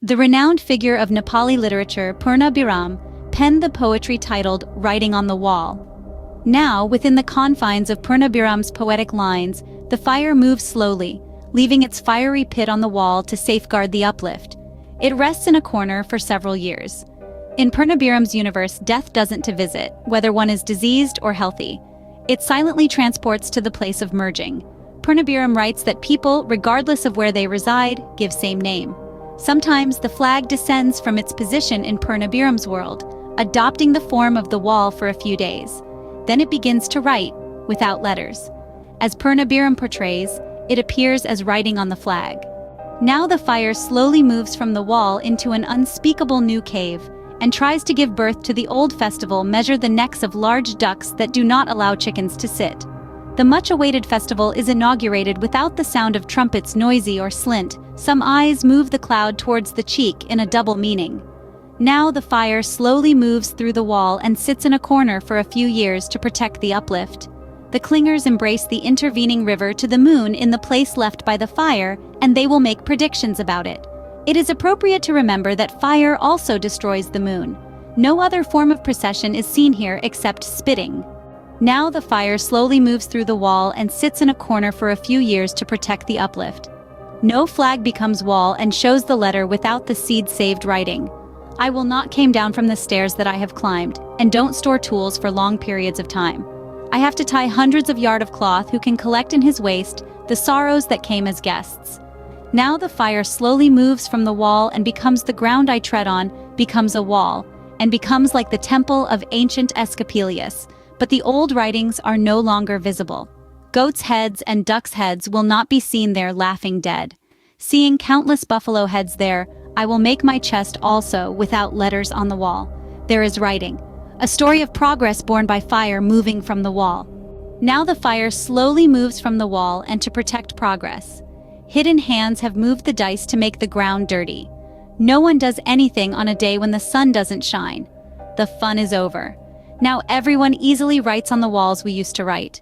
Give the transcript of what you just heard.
The renowned figure of Nepali literature, Purna Biram, penned the poetry titled Writing on the Wall. Now, within the confines of Purna Biram's poetic lines, the fire moves slowly, leaving its fiery pit on the wall to safeguard the uplift. It rests in a corner for several years. In Purna Biram's universe, death doesn't to visit, whether one is diseased or healthy. It silently transports to the place of merging. Purna Biram writes that people, regardless of where they reside, give same name. Sometimes the flag descends from its position in Purna Biram's world, adopting the form of the wall for a few days. Then it begins to write, without letters. As Purna Biram portrays, it appears as writing on the flag. Now the fire slowly moves from the wall into an unspeakable new cave, and tries to give birth to the old festival measure the necks of large ducks that do not allow chickens to sit. The much-awaited festival is inaugurated without the sound of trumpets noisy or slint. Some eyes move the cloud towards the cheek in a double meaning. Now the fire slowly moves through the wall and sits in a corner for a few years to protect the uplift. The clingers embrace the intervening river to the moon in the place left by the fire, and they will make predictions about it. It is appropriate to remember that fire also destroys the moon. No other form of procession is seen here except spitting. Now the fire slowly moves through the wall and sits in a corner for a few years to protect the uplift. No flag becomes wall and shows the letter without the seed-saved writing. I will not came down from the stairs that I have climbed, and don't store tools for long periods of time. I have to tie hundreds of yards of cloth who can collect in his waist the sorrows that came as guests. Now the fire slowly moves from the wall and becomes the ground I tread on, becomes a wall, and becomes like the temple of ancient Escapelius. But the old writings are no longer visible. Goats' heads and ducks' heads will not be seen there laughing dead. Seeing countless buffalo heads there, I will make my chest also without letters on the wall. There is writing, a story of progress born by fire moving from the wall. Now the fire slowly moves from the wall and to protect progress. Hidden hands have moved the dice to make the ground dirty. No one does anything on a day when the sun doesn't shine. The fun is over. Now everyone easily writes on the walls we used to write.